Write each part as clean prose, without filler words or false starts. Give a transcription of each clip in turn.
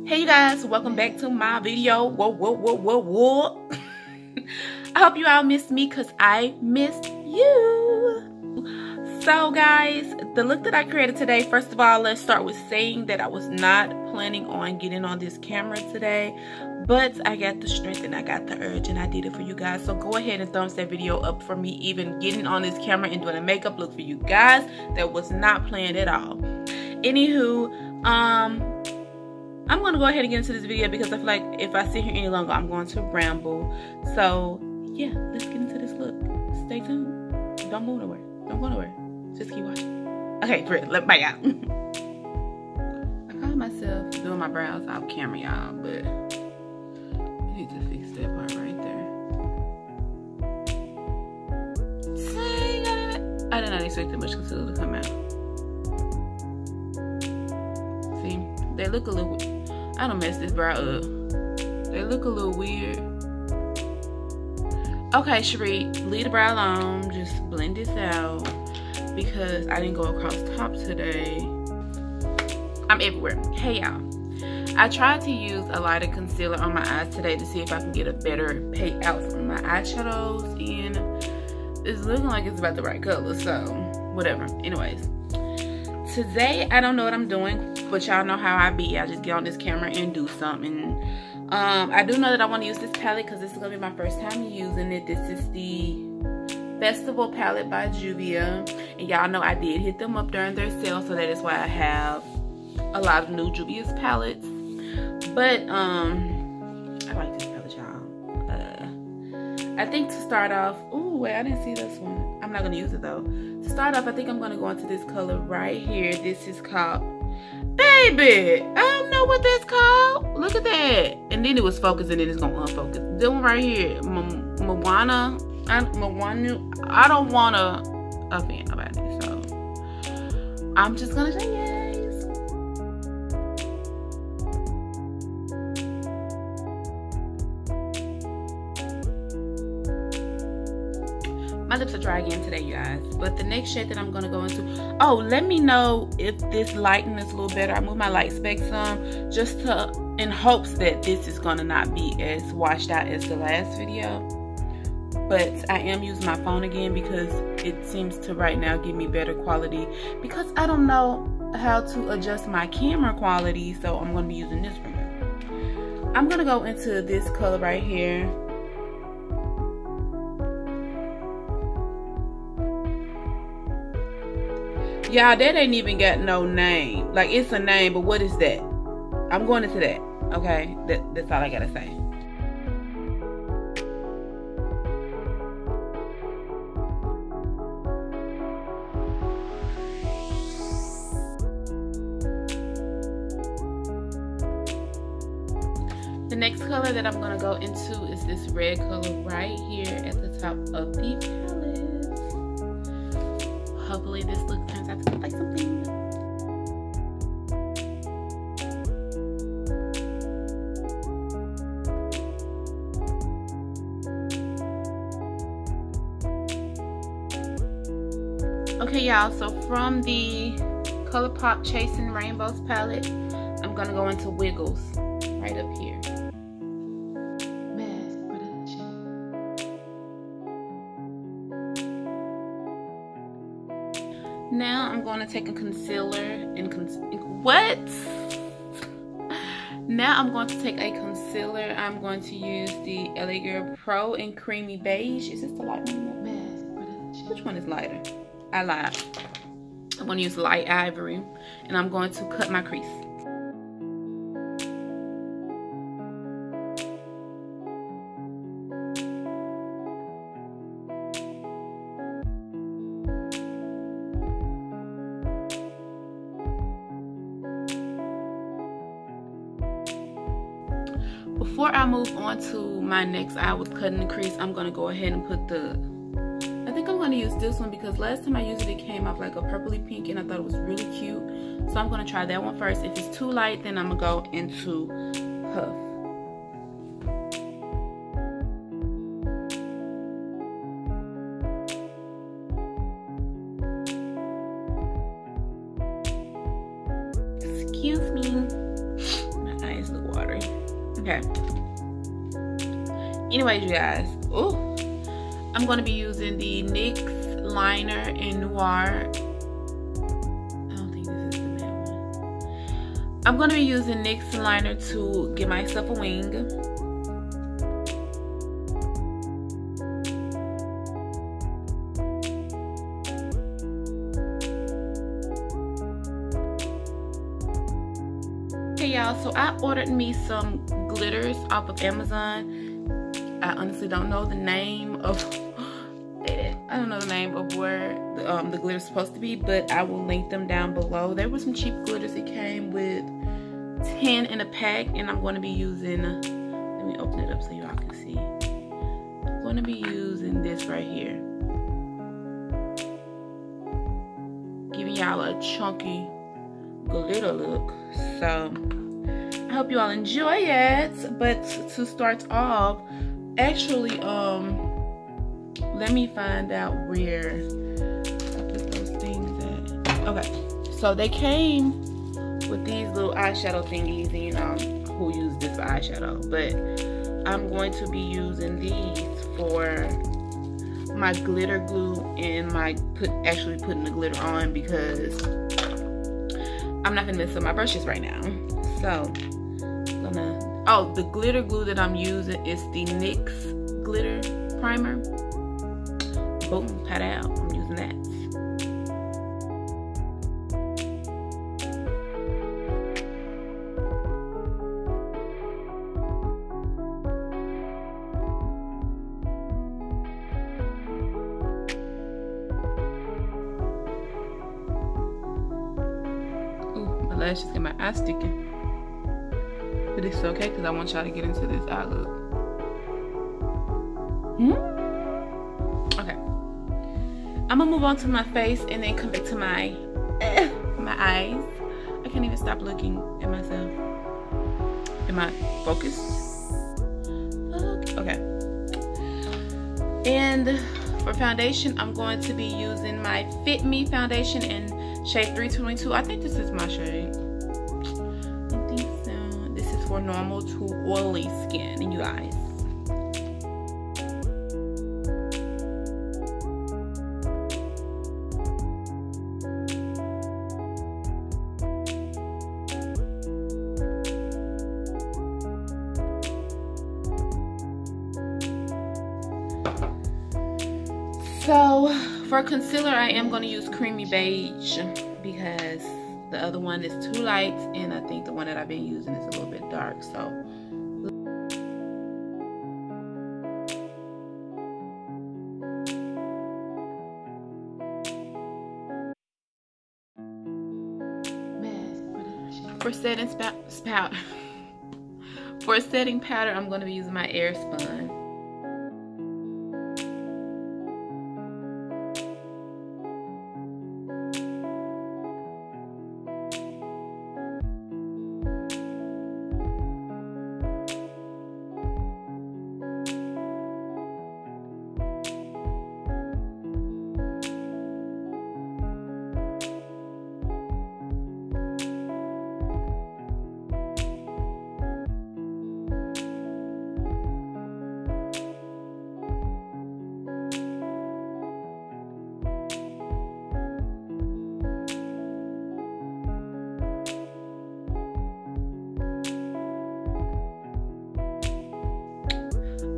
Hey you guys, welcome back to my video. Whoa. I hope you all missed me because I missed you. So guys, the look that I created today, first of all, let's start with saying that I was not planning on getting on this camera today, but I got the strength and I got the urge and I did it for you guys. So go ahead and thumbs that video up for me even getting on this camera and doing a makeup look for you guys. That was not planned at all. Anywho, I'm going to go ahead and get into this video because I feel like if I sit here any longer, I'm going to ramble. So, yeah, let's get into this look. Stay tuned. Don't move nowhere. Don't go nowhere. Just keep watching. Okay, great. Bye, y'all. I caught myself doing my brows off camera, y'all, but I need to fix that part right there. See, I did not expect that much concealer to come out. See, they look a little... I don't mess this brow up. They look a little weird. Okay, Sharie, leave the brow alone. Just blend this out because I didn't go across top today. I'm everywhere. Hey, y'all. I tried to use a lighter concealer on my eyes today to see if I can get a better payout from my eyeshadows, and it's looking like it's about the right color, so whatever. Anyways. Today, I don't know what I'm doing, but y'all know how I be. I just get on this camera and do something. I do know that I want to use this palette because this is going to be my first time using it. This is the Festival palette by Juvia. And y'all know I did hit them up during their sale, so that is why I have a lot of new Juvia's palettes. But, I like this palette, y'all. I think to start off... Ooh, wait, I didn't see this one. I'm not going to use it, though. To start off, I think I'm going to go into this color right here. This is called... Baby! I don't know what that's called. Look at that. And then it was focused and then it's going to unfocus. This one right here. Moana. I don't want to offend nobody. So, I'm just going to say yes. My lips are dry again today, you guys. But the next shade that I'm going to go into... Oh, let me know if this lighting is a little better. I moved my light spec some just to... in hopes that this is going to not be as washed out as the last video. But I am using my phone again because it seems to right now give me better quality. Because I don't know how to adjust my camera quality. So I'm going to be using this for now. I'm going to go into this color right here. Y'all, that ain't even got no name. Like, it's a name, but what is that? I'm going into that. Okay? That's all I gotta say. The next color that I'm gonna go into is this red color right here at the top of the palette. Hopefully this look turns out to look like something. Okay, y'all, so from the ColourPop Chasing Rainbows palette, I'm gonna go into Wiggles right up here. Now I'm going to take a concealer and Now I'm going to take a concealer. I'm going to use the LA Girl Pro in Creamy Beige. Is this the light one? Which one is lighter? I lied. I'm going to use Light Ivory and I'm going to cut my crease. Before I move on to my next eye with cutting the crease, I'm going to go ahead and put the... I think I'm going to use this one because last time I used it, it came off like a purpley pink and I thought it was really cute. So I'm going to try that one first. If it's too light, then I'm going to go into Puff. Excuse me. My eyes look Okay. Anyways, you guys, I'm going to be using the NYX liner in Noir. I don't think this is the matte one. I'm going to be using NYX liner to give myself a wing. Okay, y'all, so I ordered me some glitters off of Amazon. I honestly don't know the name of where the glitter is supposed to be, but I will link them down below. There were some cheap glitters. It came with 10 in a pack, and I'm going to be using, let me open it up so y'all can see. I'm going to be using this right here, giving y'all a chunky glitter look. So I hope you all enjoy it. But to start off, actually, let me find out where I put those things at. Okay, so they came with these little eyeshadow thingies, and you know who used this for eyeshadow, but I'm going to be using these for my glitter glue and my actually putting the glitter on, because I'm not gonna mess up my brushes right now. So the glitter glue that I'm using is the NYX glitter primer. Boom, pat out. I'm using that. Ooh, my lashes get my eye sticking. But it's okay, because I want y'all to get into this eye look. Okay. I'm gonna move on to my face and then come back to my eyes. I can't even stop looking at myself. Am I focused? Okay. And for foundation, I'm going to be using my Fit Me foundation in shade 322. I think this is my shade. I think so. This is for normal to oily skin, and you guys. So for concealer, I am going to use Creamy Beige because the other one is too light, and I think the one that I've been using is a little bit dark. So for setting powder, I'm going to be using my Airspun.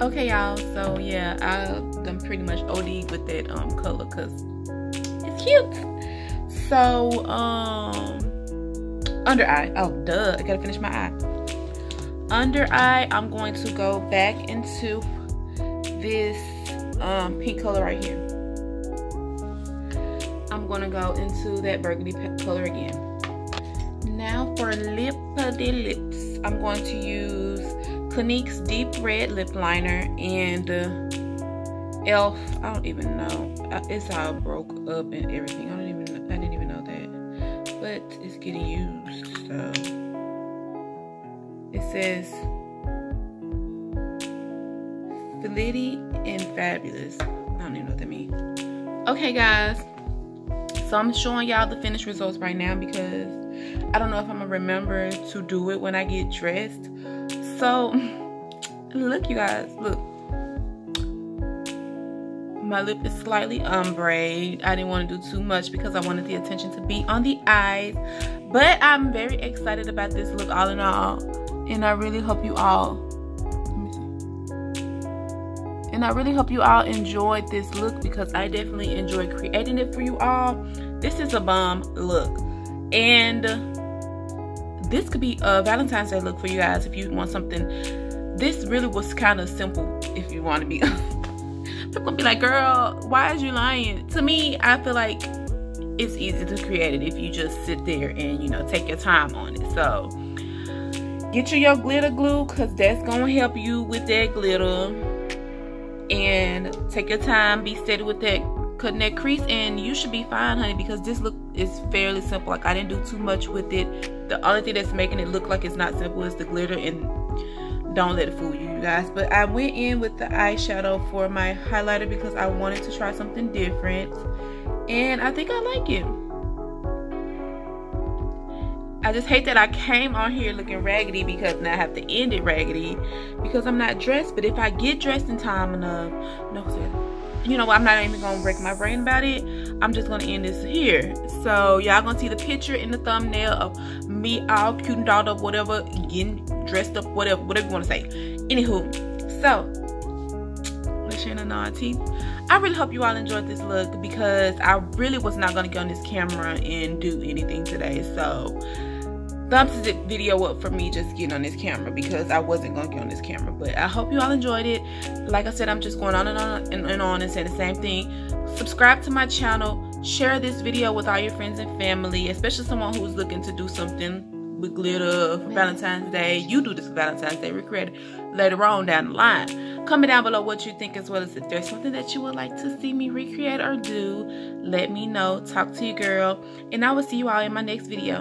Okay, y'all, so yeah, I'm pretty much OD'd with that color because it's cute. So under eye, oh duh, I gotta finish my eye. Under eye, I'm going to go back into this pink color right here. I'm gonna go into that burgundy color again. Now for lips, I'm going to use Clinique's Deep Red Lip Liner and e.l.f. I don't even know. It's all broke up and everything. I didn't even know that. But it's getting used, so it says Felitti and Fabulous. I don't even know what that means. Okay, guys. So I'm showing y'all the finished results right now because I don't know if I'm gonna remember to do it when I get dressed. So look, you guys, look. My lip is slightly ombre. I didn't want to do too much because I wanted the attention to be on the eyes. But I'm very excited about this look all in all. And I really hope you all, let me see. And I really hope you all enjoyed this look because I definitely enjoyed creating it for you all. This is a bomb look. And this could be a Valentine's Day look for you guys if you want something. This really was kind of simple if you want to be. People gonna be like, girl, why is you lying? To me, I feel like it's easy to create it if you just sit there and, you know, take your time on it. So get you your glitter glue because that's gonna help you with that glitter. And take your time, be steady with that, cutting that crease, and you should be fine, honey, because this look is fairly simple. Like, I didn't do too much with it. The only thing that's making it look like it's not simple is the glitter, and don't let it fool you guys. But I went in with the eyeshadow for my highlighter because I wanted to try something different, and I think I like it. I just hate that I came on here looking raggedy because now I have to end it raggedy because I'm not dressed. But if I get dressed in time enough, no, you know what, I'm not even gonna break my brain about it. I'm just gonna end this here. So y'all gonna see the picture in the thumbnail of me all cute and dolled up, whatever, getting dressed up, whatever you want to say. Anywho, so let's share the teeth. I really hope you all enjoyed this look because I really was not gonna get on this camera and do anything today. So thumbs this video up for me just getting on this camera because I wasn't gonna get on this camera. But I hope you all enjoyed it. Like I said, I'm just going on and on and on and say the same thing. Subscribe to my channel, share this video with all your friends and family, especially someone who's looking to do something with glitter for Valentine's Day. You do this for Valentine's Day, recreate it later on down the line. Comment down below what you think, as well as if there's something that you would like to see me recreate or do. Let me know. Talk to you, girl, and I will see you all in my next video.